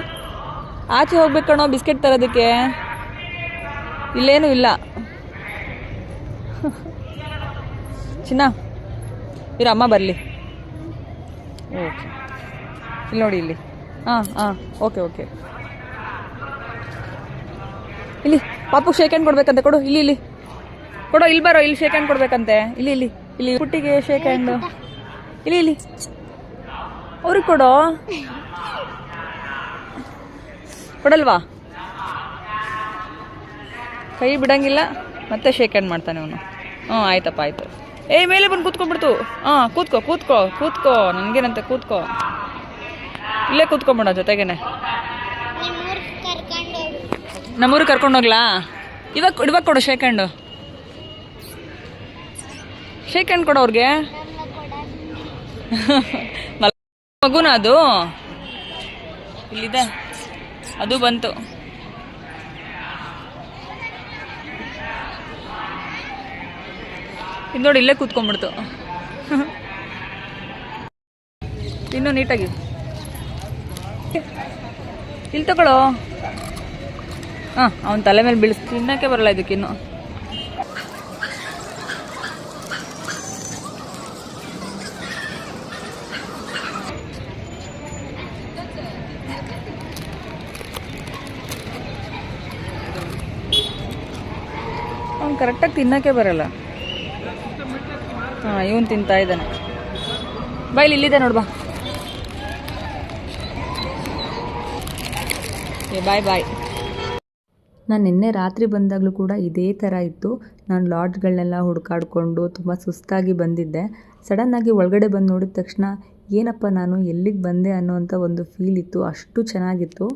Speaker 1: ಆಚೆ ಹೋಗ್ಬೇಕು ಕಣೋ ಬಿಸ್ಕೆಟ್ ತರೋದಕ್ಕೆ. ಇಲ್ಲೇನೂ ಇಲ್ಲ. ಚಿನ್ನ ಇವ್ರ ಅಮ್ಮ ಬರಲಿ. ಓಕೆ, ಇಲ್ಲಿ ನೋಡಿ, ಇಲ್ಲಿ. ಹಾಂ ಓಕೆ. ಇಲ್ಲಿ ಪಾಪು ಶೇಕ್ ಹ್ಯಾಂಡ್ ಕೊಡ್ಬೇಕಂತೆ. ಕೊಡು, ಇಲ್ಲಿ ಕೊಡೋ. ಇಲ್ಲಿ ಬರೋ, ಇಲ್ಲಿ ಶೇಕ್ ಹ್ಯಾಂಡ್ ಕೊಡ್ಬೇಕಂತೆ. ಇಲ್ಲಿ ಪುಟ್ಟಿಗೆ ಶೇಕ್ ಹ್ಯಾಂಡು. ಇಲ್ಲಿ ಅವ್ರಿಗೆ ಕೊಡೋ. ಕೊಡಲ್ವಾ? ಕೈ ಬಿಡಂಗಿಲ್ಲ, ಮತ್ತೆ ಶೇಕ್ ಹ್ಯಾಂಡ್ ಮಾಡ್ತಾನೆ ಅವನು. ಆಯ್ತಪ್ಪ, ಆಯ್ತು. ಮೇಲೆ ಬಂದು ಕೂತ್ಕೊಂಡ್ಬಿಡ್ತು. ಕೂತ್ಕೋ ನನಗೇನಂತೆ, ಕೂತ್ಕೋ. ಇಲ್ಲೇ ಕೂತ್ಕೊಂಬಿಡೋ ಜೊತೆಗೇನೆ. ನಮ್ಮೂರಿಗೆ ಕರ್ಕೊಂಡು ಹೋಗ್ಲಾ? ಇವಾಗ ಕೊಡು ಶೇಕ್ ಹ್ಯಾಂಡು. ಶೇಕ್ ಹ್ಯಾಂಡ್ ಕೊಡು ಅವ್ರಿಗೆ. ಮಗುನ ಅದು ಇಲ್ಲಿದೆ, ಅದು ಬಂತು. ಇದು ನೋಡಿ, ಇಲ್ಲೇ ಕೂತ್ಕೊಂಡ್ಬಿಡ್ತು. ಇನ್ನೂ ನೀಟಾಗಿ ಇಲ್ಲಿ ತಗೊಳ್ಳೋ. ಅವನ ತಲೆ ಮೇಲೆ ಬೀಳಿಸ್. ತಿನ್ನಕ್ಕೆ ಬರಲ್ಲ ಇದಕ್ಕಿನ್ನು. ಅವ್ನು ಕರೆಕ್ಟಾಗಿ ತಿನ್ನಕ್ಕೆ ಬರಲ್ಲ. ಇವನು ತಿಂತಾ ಇದ್ದಾನೆ. ಬಾಯ್ಲಿ ಇಲ್ಲಿದೆ ನೋಡ್ಬಾ. ಬಾಯ್.
Speaker 2: ನಾನು ನಿನ್ನೆ ರಾತ್ರಿ ಬಂದಾಗಲೂ ಕೂಡ ಇದೇ ಥರ ಇತ್ತು. ನಾನು ಲಾಡ್ಜ್ಗಳನ್ನೆಲ್ಲ ಹುಡುಕಾಡಿಕೊಂಡು ತುಂಬ ಸುಸ್ತಾಗಿ ಬಂದಿದ್ದೆ. ಸಡನ್ನಾಗಿ ಒಳಗಡೆ ಬಂದು ನೋಡಿದ ತಕ್ಷಣ ಏನಪ್ಪ ನಾನು ಎಲ್ಲಿಗೆ ಬಂದೆ ಅನ್ನೋವಂಥ ಒಂದು ಫೀಲ್ ಇತ್ತು. ಅಷ್ಟು ಚೆನ್ನಾಗಿತ್ತು.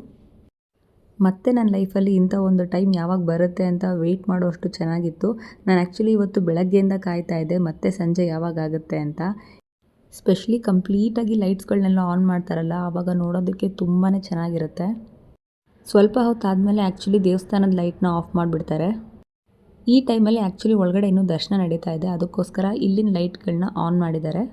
Speaker 2: ಮತ್ತೆ ನನ್ನ ಲೈಫಲ್ಲಿ ಇಂಥ ಒಂದು ಟೈಮ್ ಯಾವಾಗ ಬರುತ್ತೆ ಅಂತ ವೆಯ್ಟ್ ಮಾಡೋಷ್ಟು ಚೆನ್ನಾಗಿತ್ತು. ನಾನು ಆ್ಯಕ್ಚುಲಿ ಇವತ್ತು ಬೆಳಗ್ಗೆಯಿಂದ ಕಾಯ್ತಾ ಇದ್ದೆ ಮತ್ತೆ ಸಂಜೆ ಯಾವಾಗ ಆಗುತ್ತೆ ಅಂತ. ಸ್ಪೆಷಲಿ ಕಂಪ್ಲೀಟಾಗಿ ಲೈಟ್ಸ್ಗಳನ್ನೆಲ್ಲ ಆನ್ ಮಾಡ್ತಾರಲ್ಲ, ಆವಾಗ ನೋಡೋದಕ್ಕೆ ತುಂಬಾ ಚೆನ್ನಾಗಿರುತ್ತೆ. ಸ್ವಲ್ಪ ಹೊತ್ತಾದಮೇಲೆ ಆ್ಯಕ್ಚುಲಿ ದೇವಸ್ಥಾನದ ಲೈಟ್ನ ಆಫ್ ಮಾಡಿಬಿಡ್ತಾರೆ. ಈ ಟೈಮಲ್ಲಿ ಆ್ಯಕ್ಚುಲಿ ಒಳಗಡೆ ಇನ್ನೂ ದರ್ಶನ ನಡೀತಾ ಇದೆ, ಅದಕ್ಕೋಸ್ಕರ ಇಲ್ಲಿನ ಲೈಟ್ಗಳನ್ನ ಆನ್ ಮಾಡಿದ್ದಾರೆ.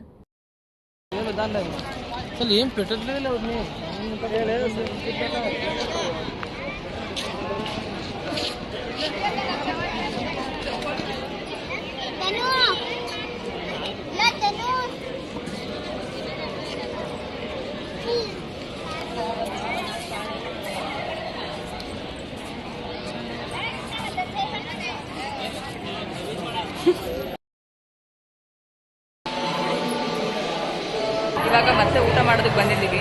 Speaker 1: ಇವಾಗ ಮತ್ತೆ ಊಟ ಮಾಡೋದಕ್ಕೆ ಬಂದಿದ್ದೀವಿ.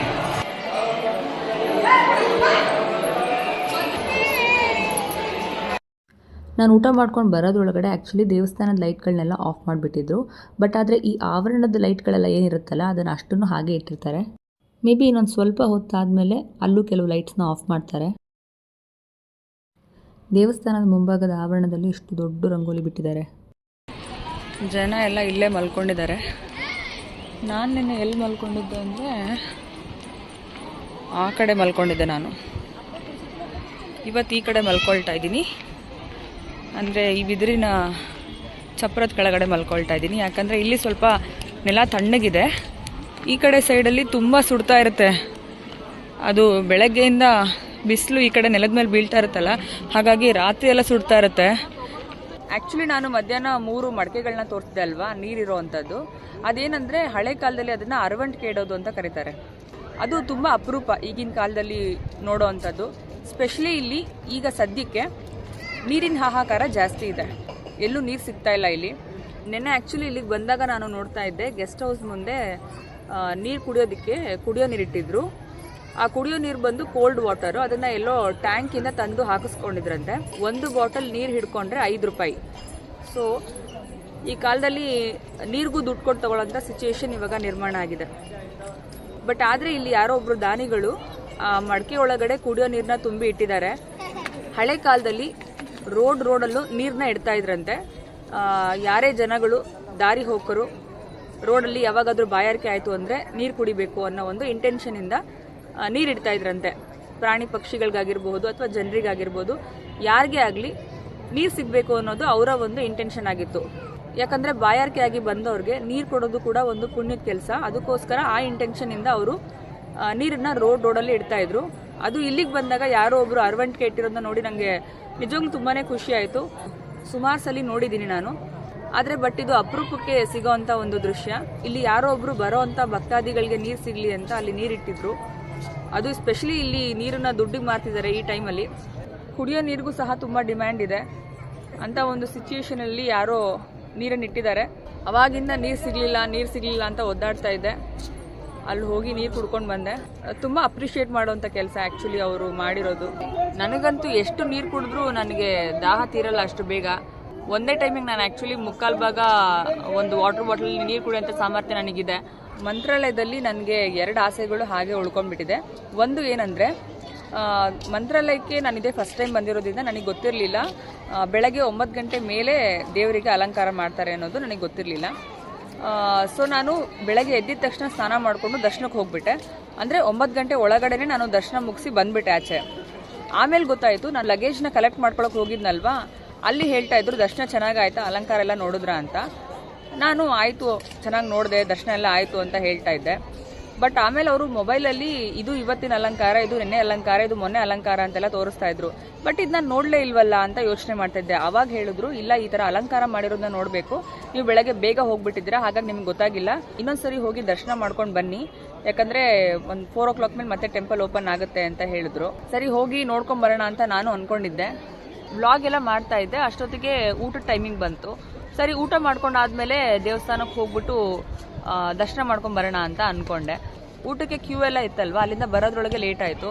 Speaker 2: ನಾನು ಊಟ ಮಾಡ್ಕೊಂಡು ಬರೋದ್ರೊಳಗಡೆ ಆ್ಯಕ್ಚುಲಿ ದೇವಸ್ಥಾನದ ಲೈಟ್ಗಳನ್ನೆಲ್ಲ ಆಫ್ ಮಾಡಿಬಿಟ್ಟಿದ್ರು. ಬಟ್ ಆದರೆ ಈ ಆವರಣದ ಲೈಟ್ಗಳೆಲ್ಲ ಏನಿರುತ್ತಲ್ಲ ಅದನ್ನು ಅಷ್ಟನ್ನು ಹಾಗೆ ಇಟ್ಟಿರ್ತಾರೆ. ಮೇ ಬಿ ಇನ್ನೊಂದು ಸ್ವಲ್ಪ ಹೊತ್ತಾದಮೇಲೆ ಅಲ್ಲೂ ಕೆಲವು ಲೈಟ್ಸ್ನ ಆಫ್ ಮಾಡ್ತಾರೆ. ದೇವಸ್ಥಾನದ ಮುಂಭಾಗದ ಆವರಣದಲ್ಲಿ ಇಷ್ಟು ದೊಡ್ಡ ರಂಗೋಲಿ ಬಿಟ್ಟಿದ್ದಾರೆ.
Speaker 1: ಜನ ಎಲ್ಲ ಇಲ್ಲೇ ಮಲ್ಕೊಂಡಿದ್ದಾರೆ. ನಾನು ನಿನ್ನೆ ಎಲ್ಲಿ ಮಲ್ಕೊಂಡಿದ್ದೆ ಅಂದರೆ ಆ ಕಡೆ ಮಲ್ಕೊಂಡಿದ್ದೆ. ನಾನು ಇವತ್ತು ಈ ಕಡೆ ಮಲ್ಕೊಳ್ತಾ ಇದ್ದೀನಿ. ಅಂದರೆ ಈ ಬಿದಿರಿನ ಚಪ್ರದ ಕೆಳಗಡೆ ಮಲ್ಕೊಳ್ತಾ ಇದ್ದೀನಿ. ಯಾಕಂದರೆ ಇಲ್ಲಿ ಸ್ವಲ್ಪ ನೆಲ ತಣ್ಣಗಿದೆ. ಈ ಕಡೆ ಸೈಡಲ್ಲಿ ತುಂಬ ಸುಡ್ತಾ ಇರುತ್ತೆ. ಅದು ಬೆಳಗ್ಗೆಯಿಂದ ಬಿಸಿಲು ಈ ಕಡೆ ನೆಲದ ಮೇಲೆ ಬೀಳ್ತಾ ಇರುತ್ತಲ್ಲ, ಹಾಗಾಗಿ ರಾತ್ರಿ ಎಲ್ಲ ಸುಡ್ತಾ ಇರುತ್ತೆ. ಆ್ಯಕ್ಚುಲಿ ನಾನು ಮಧ್ಯಾಹ್ನ 3 ಮಡಕೆಗಳನ್ನ ತೋರಿಸಿದೆ ಅಲ್ವಾ, ನೀರಿರೋ ಅಂಥದ್ದು. ಅದೇನಂದರೆ ಹಳೆ ಕಾಲದಲ್ಲಿ ಅದನ್ನು ಅರವಂಟಿಕೆ ಇಡೋದು ಅಂತ ಕರೀತಾರೆ. ಅದು ತುಂಬ ಅಪರೂಪ ಈಗಿನ ಕಾಲದಲ್ಲಿ ನೋಡೋ ಅಂಥದ್ದು. ಸ್ಪೆಷಲಿ ಇಲ್ಲಿ ಈಗ ಸದ್ಯಕ್ಕೆ ನೀರಿನ ಹಾಹಾಕಾರ ಜಾಸ್ತಿ ಇದೆ, ಎಲ್ಲೂ ನೀರು ಸಿಗ್ತಾ ಇಲ್ಲ ಇಲ್ಲಿ. ನೆನ್ನೆ ಆ್ಯಕ್ಚುಲಿ ಇಲ್ಲಿಗೆ ಬಂದಾಗ ನಾನು ನೋಡ್ತಾ ಇದ್ದೆ, ಗೆಸ್ಟ್ ಹೌಸ್ ಮುಂದೆ ನೀರು ಕುಡಿಯೋದಕ್ಕೆ ಕುಡಿಯೋ ನೀರಿಟ್ಟಿದ್ರು. ಆ ಕುಡಿಯೋ ನೀರು ಬಂದು ಕೋಲ್ಡ್ ವಾಟರು, ಅದನ್ನು ಎಲ್ಲೋ ಟ್ಯಾಂಕಿಂದ ತಂದು ಹಾಕಿಸ್ಕೊಂಡಿದ್ರಂತೆ. 1 ಬಾಟಲ್ ನೀರು ಹಿಡ್ಕೊಂಡ್ರೆ 5 ರೂಪಾಯಿ. ಸೊ ಈ ಕಾಲದಲ್ಲಿ ನೀರಿಗೂ ದುಡ್ಡು ಕೊಟ್ಟು ತಗೊಳ್ಳೋಂಥ ಸಿಚುವೇಶನ್ ಇವಾಗ ನಿರ್ಮಾಣ ಆಗಿದೆ. ಬಟ್ ಆದರೆ ಇಲ್ಲಿ ಯಾರೋ ಒಬ್ಬರು ದಾನಿಗಳು ಮಡಕೆ ಒಳಗಡೆ ಕುಡಿಯೋ ನೀರನ್ನ ತುಂಬಿ ಇಟ್ಟಿದ್ದಾರೆ. ಹಳೆ ಕಾಲದಲ್ಲಿ ರೋಡಲ್ಲೂ ನೀರನ್ನ ಇಡ್ತಾ ಇದ್ರಂತೆ. ಯಾರೇ ಜನಗಳು ದಾರಿ ಹೋಗರು ರೋಡಲ್ಲಿ ಯಾವಾಗಾದ್ರೂ ಬಾಯಾರಿಕೆ ಆಯಿತು ಅಂದರೆ ನೀರು ಕುಡಿಬೇಕು ಅನ್ನೋ ಒಂದು ಇಂಟೆನ್ಷನಿಂದ ನೀರಿಡ್ತಾ ಇದ್ರಂತೆ. ಪ್ರಾಣಿ ಪಕ್ಷಿಗಳಿಗಾಗಿರ್ಬೋದು ಅಥವಾ ಜನರಿಗಾಗಿರ್ಬೋದು, ಯಾರಿಗೇ ಆಗಲಿ ನೀರು ಸಿಗಬೇಕು ಅನ್ನೋದು ಅವರ ಒಂದು ಇಂಟೆನ್ಷನ್ ಆಗಿತ್ತು. ಯಾಕಂದರೆ ಬಾಯಾರಿಕೆ ಆಗಿ ಬಂದವ್ರಿಗೆ ನೀರು ಕೊಡೋದು ಕೂಡ ಒಂದು ಪುಣ್ಯದ ಕೆಲಸ. ಅದಕ್ಕೋಸ್ಕರ ಆ ಇಂಟೆನ್ಷನಿಂದ ಅವರು ನೀರನ್ನು ರೋಡಲ್ಲಿ ಇಡ್ತಾ ಇದ್ರು. ಅದು ಇಲ್ಲಿಗೆ ಬಂದಾಗ ಯಾರೋ ಒಬ್ಬರು ಅರವಂಟಿಕೆ ಇಟ್ಟಿರೋದನ್ನ ನೋಡಿ ನನಗೆ ನಿಜವಾಗ್ಲೂ ತುಂಬಾ ಖುಷಿ ಆಯಿತು. ಸುಮಾರು ಸಲ ನೋಡಿದ್ದೀನಿ ನಾನು, ಆದರೆ ಬಟ್ ಇದು ಅಪರೂಪಕ್ಕೆ ಸಿಗೋವಂಥ ಒಂದು ದೃಶ್ಯ. ಇಲ್ಲಿ ಯಾರೋ ಒಬ್ಬರು ಬರೋ ಅಂಥ ಭಕ್ತಾದಿಗಳಿಗೆ ನೀರು ಸಿಗಲಿ ಅಂತ ಅಲ್ಲಿ ನೀರಿಟ್ಟಿದ್ರು. ಅದು ಸ್ಪೆಷಲಿ ಇಲ್ಲಿ ನೀರನ್ನು ದುಡ್ಡಿಗೆ ಮಾರ್ತಿದ್ದಾರೆ ಈ ಟೈಮಲ್ಲಿ. ಕುಡಿಯೋ ನೀರಿಗೂ ಸಹ ತುಂಬ ಡಿಮ್ಯಾಂಡ್ ಇದೆ ಅಂತ ಒಂದು ಸಿಚುಯೇಷನಲ್ಲಿ ಯಾರೋ ನೀರನ್ನು ಇಟ್ಟಿದ್ದಾರೆ. ಅವಾಗಿಂದ ನೀರು ಸಿಗಲಿಲ್ಲ ಅಂತ ಒದ್ದಾಡ್ತಾ ಇದ್ದೆ. ಅಲ್ಲಿ ಹೋಗಿ ನೀರು ಕುಡ್ಕೊಂಡು ಬಂದೆ. ತುಂಬ ಅಪ್ರಿಷಿಯೇಟ್ ಮಾಡುವಂಥ ಕೆಲಸ ಆ್ಯಕ್ಚುಲಿ ಅವರು ಮಾಡಿರೋದು. ನನಗಂತೂ ಎಷ್ಟು ನೀರು ಕುಡಿದ್ರೂ ನನಗೆ ದಾಹ ತೀರಲ್ಲ ಅಷ್ಟು ಬೇಗ. ಒಂದೇ ಟೈಮಿಗೆ ನಾನು ಆ್ಯಕ್ಚುಲಿ 3/4 ಭಾಗ ಒಂದು ವಾಟರ್ ಬಾಟಲ್ ನೀರು ಕುಡಿಯೋಂಥ ಸಾಮರ್ಥ್ಯ ನನಗಿದೆ. ಮಂತ್ರಾಲಯದಲ್ಲಿ ನನಗೆ 2 ಆಸೆಗಳು ಹಾಗೆ ಉಳ್ಕೊಂಡ್ಬಿಟ್ಟಿದೆ. ಒಂದು ಏನಂದರೆ, ಮಂತ್ರಾಲಯಕ್ಕೆ ನಾನಿದೆ ಫಸ್ಟ್ ಟೈಮ್ ಬಂದಿರೋದ್ರಿಂದ ನನಗೆ ಗೊತ್ತಿರಲಿಲ್ಲ ಬೆಳಗ್ಗೆ 9 ಗಂಟೆ ಮೇಲೆ ದೇವರಿಗೆ ಅಲಂಕಾರ ಮಾಡ್ತಾರೆ ಅನ್ನೋದು ನನಗೆ ಗೊತ್ತಿರಲಿಲ್ಲ. ಸೊ ನಾನು ಬೆಳಗ್ಗೆ ಎದ್ದಿದ ತಕ್ಷಣ ಸ್ನಾನ ಮಾಡಿಕೊಂಡು ದರ್ಶನಕ್ಕೆ ಹೋಗ್ಬಿಟ್ಟೆ. ಅಂದರೆ 9 ಗಂಟೆ ಒಳಗಡೆ ನಾನು ದರ್ಶನ ಮುಗಿಸಿ ಬಂದುಬಿಟ್ಟೆ ಆಚೆ. ಆಮೇಲೆ ಗೊತ್ತಾಯಿತು, ನಾನು ಲಗೇಜ್ನ ಕಲೆಕ್ಟ್ ಮಾಡ್ಕೊಳಕ್ಕೆ ಹೋಗಿದ್ನಲ್ವಾ, ಅಲ್ಲಿ ಹೇಳ್ತಾ ಇದ್ರು ದರ್ಶನ ಚೆನ್ನಾಗಾಯ್ತಾ, ಅಲಂಕಾರ ಎಲ್ಲ ನೋಡಿದ್ರಾ ಅಂತ. ನಾನು ಆಯಿತು, ಚೆನ್ನಾಗಿ ನೋಡಿದೆ, ದರ್ಶನ ಎಲ್ಲ ಆಯಿತು ಅಂತ ಹೇಳ್ತಾ ಇದ್ದೆ. ಬಟ್ ಆಮೇಲೆ ಅವರು ಮೊಬೈಲಲ್ಲಿ ಇದು ಇವತ್ತಿನ ಅಲಂಕಾರ, ಇದು ನಿನ್ನೆ ಅಲಂಕಾರ, ಇದು ಮೊನ್ನೆ ಅಲಂಕಾರ ಅಂತೆಲ್ಲ ತೋರಿಸ್ತಾ ಇದ್ರು. ಬಟ್ ಇದು ನಾನು ನೋಡಲೇ ಇಲ್ವಲ್ಲ ಅಂತ ಯೋಚನೆ ಮಾಡ್ತಾ ಇದ್ದೆ. ಆವಾಗ ಹೇಳಿದ್ರು, ಇಲ್ಲ ಈ ಥರ ಅಲಂಕಾರ ಮಾಡಿರೋದನ್ನ ನೋಡಬೇಕು, ನೀವು ಬೆಳಗ್ಗೆ ಬೇಗ ಹೋಗ್ಬಿಟ್ಟಿದ್ದೀರಾ, ಹಾಗಾಗಿ ನಿಮ್ಗೆ ಗೊತ್ತಾಗಿಲ್ಲ, ಇನ್ನೊಂದ್ಸರಿ ಹೋಗಿ ದರ್ಶನ ಮಾಡ್ಕೊಂಡು ಬನ್ನಿ, ಯಾಕಂದರೆ ಒಂದು 4 o'clock ಮೇಲೆ ಮತ್ತೆ ಟೆಂಪಲ್ ಓಪನ್ ಆಗುತ್ತೆ ಅಂತ ಹೇಳಿದ್ರು. ಸರಿ ಹೋಗಿ ನೋಡ್ಕೊಂಬರೋಣ ಅಂತ ನಾನು ಅಂದ್ಕೊಂಡಿದ್ದೆ. ವ್ಲಾಗ್ ಎಲ್ಲ ಮಾಡ್ತಾ ಇದ್ದೆ. ಅಷ್ಟೊತ್ತಿಗೆ ಊಟದ ಟೈಮಿಂಗ್ ಬಂತು. ಸರಿ ಊಟ ಮಾಡ್ಕೊಂಡಾದ್ಮೇಲೆ ದೇವಸ್ಥಾನಕ್ಕೆ ಹೋಗ್ಬಿಟ್ಟು ದರ್ಶನ ಮಾಡ್ಕೊಂಬರೋಣ ಅಂತ ಅಂದ್ಕೊಂಡೆ. ಊಟಕ್ಕೆ ಕ್ಯೂ ಎಲ್ಲ ಇತ್ತಲ್ವ, ಅಲ್ಲಿಂದ ಬರೋದ್ರೊಳಗೆ ಲೇಟ್ ಆಯಿತು.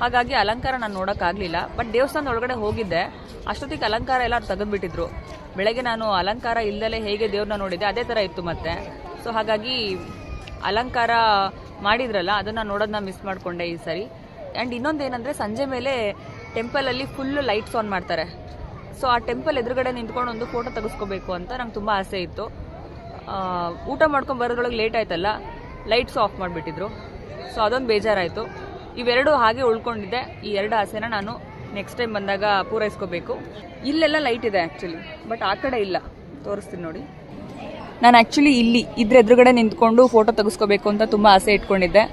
Speaker 1: ಹಾಗಾಗಿ ಅಲಂಕಾರ ನಾನು ನೋಡೋಕ್ಕಾಗಲಿಲ್ಲ. ಬಟ್ ದೇವಸ್ಥಾನದ ಒಳಗಡೆ ಹೋಗಿದ್ದೆ, ಅಷ್ಟೊತ್ತಿಗೆ ಅಲಂಕಾರ ಎಲ್ಲ ತೆಗೆದುಬಿಟ್ಟಿದ್ರು. ಬೆಳಗ್ಗೆ ನಾನು ಅಲಂಕಾರ ಇಲ್ಲದಲೇ ಹೇಗೆ ದೇವ್ರನ್ನ ನೋಡಿದ್ದೆ ಅದೇ ಥರ ಇತ್ತು ಮತ್ತೆ. ಸೊ ಹಾಗಾಗಿ ಅಲಂಕಾರ ಮಾಡಿದ್ರಲ್ಲ, ಅದನ್ನು ನೋಡೋದನ್ನ ಮಿಸ್ ಮಾಡಿಕೊಂಡೆ ಈ ಸರಿ. ಆ್ಯಂಡ್ ಇನ್ನೊಂದೇನೆಂದರೆ, ಸಂಜೆ ಮೇಲೆ ಟೆಂಪಲಲ್ಲಿ ಫುಲ್ಲು ಲೈಟ್ಸ್ ಆನ್ ಮಾಡ್ತಾರೆ. ಸೊ ಆ ಟೆಂಪಲ್ ಎದುರುಗಡೆ ನಿಂತ್ಕೊಂಡು ಒಂದು ಫೋಟೋ ತೆಗೆಸ್ಕೋಬೇಕು ಅಂತ ನಂಗೆ ತುಂಬ ಆಸೆ ಇತ್ತು. ಊಟ ಮಾಡ್ಕೊಂಡು ಬರೋದ್ರೊಳಗೆ ಲೇಟ್ ಆಯ್ತಲ್ಲ, ಲೈಟ್ಸು ಆಫ್ ಮಾಡಿಬಿಟ್ಟಿದ್ರು. ಸೊ ಅದೊಂದು ಬೇಜಾರಾಯಿತು. ಇವೆರಡು ಹಾಗೆ ಉಳ್ಕೊಂಡಿದ್ದೆ. ಈ 2 ಆಸೆನ ನಾನು ನೆಕ್ಸ್ಟ್ ಟೈಮ್ ಬಂದಾಗ ಪೂರೈಸ್ಕೋಬೇಕು. ಇಲ್ಲೆಲ್ಲ ಲೈಟ್ ಇದೆ ಆ್ಯಕ್ಚುಲಿ, ಬಟ್ ಆ ಕಡೆ ಇಲ್ಲ. ತೋರಿಸ್ತೀನಿ ನೋಡಿ. ನಾನು ಆ್ಯಕ್ಚುಲಿ ಇದ್ರ ಎದುರುಗಡೆ ನಿಂತ್ಕೊಂಡು ಫೋಟೋ ತೆಗೆಸ್ಕೋಬೇಕು ಅಂತ ತುಂಬ ಆಸೆ ಇಟ್ಕೊಂಡಿದ್ದೆ,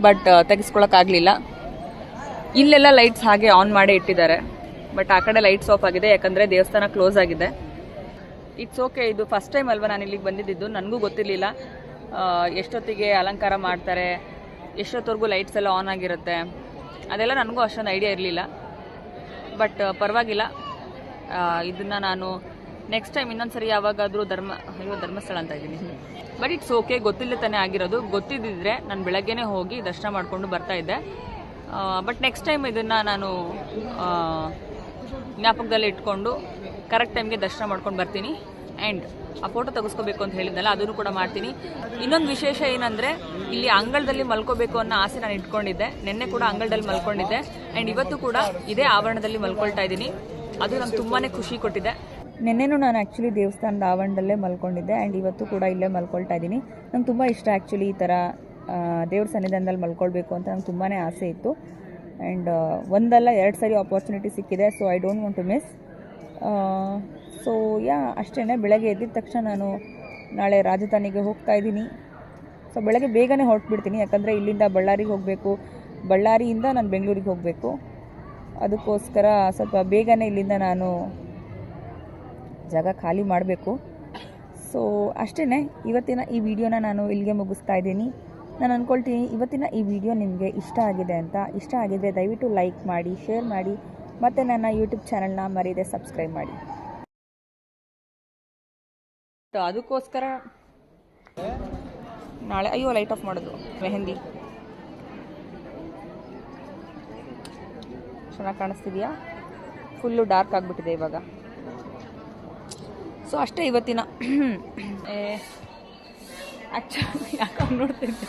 Speaker 1: ಬಟ್ ತೆಗೆಸ್ಕೊಳಕ್ಕಾಗಲಿಲ್ಲ. ಇಲ್ಲೆಲ್ಲ ಲೈಟ್ಸ್ ಹಾಗೆ ಆನ್ ಮಾಡೇ ಇಟ್ಟಿದ್ದಾರೆ, ಬಟ್ ಆ ಕಡೆ ಲೈಟ್ಸ್ ಆಫ್ ಆಗಿದೆ, ಯಾಕಂದರೆ ದೇವಸ್ಥಾನ ಕ್ಲೋಸ್ ಆಗಿದೆ. ಇಟ್ಸ್ ಓಕೆ, ಇದು ಫಸ್ಟ್ ಟೈಮ್ ಅಲ್ವಾ ನಾನು ಇಲ್ಲಿಗೆ ಬಂದಿದ್ದು, ನನಗೂ ಗೊತ್ತಿರಲಿಲ್ಲ ಎಷ್ಟೊತ್ತಿಗೆ ಅಲಂಕಾರ ಮಾಡ್ತಾರೆ, ಎಷ್ಟೊತ್ತವರೆಗೂ ಲೈಟ್ಸ್ ಎಲ್ಲ ಆನ್ ಆಗಿರುತ್ತೆ, ಅದೆಲ್ಲ ನನಗೂ ಅಷ್ಟೊಂದು ಐಡಿಯಾ ಇರಲಿಲ್ಲ. ಬಟ್ ಪರವಾಗಿಲ್ಲ, ಇದನ್ನು ನಾನು ನೆಕ್ಸ್ಟ್ ಟೈಮ್ ಇನ್ನೊಂದು ಸರಿ ಯಾವಾಗಾದರೂ ಧರ್ಮಸ್ಥಳ ಅಂತ ಇದ್ದೀನಿ. ಬಟ್ ಇಟ್ಸ್ ಓಕೆ, ಗೊತ್ತಿಲ್ಲದೆ ತಾನೇ ಆಗಿರೋದು. ಗೊತ್ತಿದ್ದಿದ್ರೆ ನಾನು ಬೆಳಗ್ಗೆನೇ ಹೋಗಿ ದರ್ಶನ ಮಾಡಿಕೊಂಡು ಬರ್ತಾಯಿದ್ದೆ. ಬಟ್ ನೆಕ್ಸ್ಟ್ ಟೈಮ್ ಇದನ್ನು ನಾನು ಜ್ಞಾಪಕದಲ್ಲಿ ಇಟ್ಕೊಂಡು ಕರೆಕ್ಟ್ ಟೈಮ್ಗೆ ದರ್ಶನ ಮಾಡ್ಕೊಂಡು ಬರ್ತೀನಿ. ಆ್ಯಂಡ್ ಆ ಫೋಟೋ ತೆಗೆಸ್ಕೋಬೇಕು ಅಂತ ಹೇಳಿದ್ನಲ್ಲ, ಅದನ್ನು ಕೂಡ ಮಾಡ್ತೀನಿ. ಇನ್ನೊಂದು ವಿಶೇಷ ಏನಂದರೆ, ಇಲ್ಲಿ ಅಂಗಳದಲ್ಲಿ ಮಲ್ಕೋಬೇಕು ಅನ್ನೋ ಆಸೆ ನಾನು ಇಟ್ಕೊಂಡಿದ್ದೆ. ನಿನ್ನೆ ಕೂಡ ಅಂಗಳದಲ್ಲಿ ಮಲ್ಕೊಂಡಿದ್ದೆ, ಆ್ಯಂಡ್ ಇವತ್ತು ಕೂಡ ಇದೇ ಆವರಣದಲ್ಲಿ ಮಲ್ಕೊಳ್ತಾ ಇದ್ದೀನಿ. ಅದು ನಂಗೆ ತುಂಬಾ ಖುಷಿ ಕೊಟ್ಟಿದೆ.
Speaker 2: ನಿನ್ನೆನೂ ನಾನು ಆ್ಯಕ್ಚುಲಿ ದೇವಸ್ಥಾನದ ಆವರಣದಲ್ಲೇ ಮಲ್ಕೊಂಡಿದ್ದೆ, ಆ್ಯಂಡ್ ಇವತ್ತು ಕೂಡ ಇಲ್ಲೇ ಮಲ್ಕೊಳ್ತಾ ಇದ್ದೀನಿ. ನಂಗೆ ತುಂಬ ಇಷ್ಟ ಆ್ಯಕ್ಚುಲಿ ಈ ಥರ ದೇವ್ರ ಸನ್ನಿಧಾನದಲ್ಲಿ ಮಲ್ಕೊಳ್ಬೇಕು ಅಂತ ನಂಗೆ ತುಂಬಾ ಆಸೆ ಇತ್ತು. ಆ್ಯಂಡ್ ಒಂದಲ್ಲ 2 ಸರಿ ಆಪರ್ಚುನಿಟಿ ಸಿಕ್ಕಿದೆ. So I don't want to miss. So ಅಷ್ಟೇ, ಬೆಳಗ್ಗೆ ಎದ್ದಿದ ತಕ್ಷಣ ನಾನು
Speaker 1: ನಾಳೆ ರಾಜಧಾನಿಗೆ ಹೋಗ್ತಾ ಇದ್ದೀನಿ. ಸೊ ಬೆಳಗ್ಗೆ ಬೇಗನೆ ಹೊರಟ್ಬಿಡ್ತೀನಿ, ಯಾಕಂದರೆ ಇಲ್ಲಿಂದ ಬಳ್ಳಾರಿಗೆ ಹೋಗಬೇಕು, ಬಳ್ಳಾರಿಯಿಂದ ನಾನು ಬೆಂಗಳೂರಿಗೆ ಹೋಗಬೇಕು. ಅದಕ್ಕೋಸ್ಕರ ಸ್ವಲ್ಪ ಬೇಗನೆ ಇಲ್ಲಿಂದ ನಾನು ಜಾಗ ಖಾಲಿ ಮಾಡಬೇಕು. ಸೊ ಅಷ್ಟೇ, ಇವತ್ತಿನ ಈ ವಿಡಿಯೋನ ನಾನು ಇಲ್ಲಿಗೆ ಮುಗಿಸ್ತಾ ಇದ್ದೀನಿ. ನಾನು ಅಂದ್ಕೊಳ್ತೀನಿ ಇವತ್ತಿನ ಈ ವಿಡಿಯೋ ನಿಮಗೆ ಇಷ್ಟ ಆಗಿದೆ ಅಂತ. ಇಷ್ಟ ಆಗಿದರೆ ದಯವಿಟ್ಟು ಲೈಕ್ ಮಾಡಿ, ಶೇರ್ ಮಾಡಿ, ಮತ್ತು ನನ್ನ ಯೂಟ್ಯೂಬ್ ಚಾನಲ್ನ ಮರೀದೆ ಸಬ್ಸ್ಕ್ರೈಬ್ ಮಾಡಿ. ಅದಕ್ಕೋಸ್ಕರ ನಾಳೆ ಲೈಟ್ ಆಫ್ ಮಾಡೋದು. ಮೆಹಂದಿ ಚೆನ್ನಾಗಿ ಕಾಣಿಸ್ತಿದೆಯಾ? ಫುಲ್ಲು ಡಾರ್ಕ್ ಆಗಿಬಿಟ್ಟಿದೆ ಇವಾಗ. ಸೊ ಅಷ್ಟೇ ಇವತ್ತಿನ ಆ್ಯಕ್ಚುಲಿ ಯಾಕೆ ನೋಡ್ತಿದ್ದೆ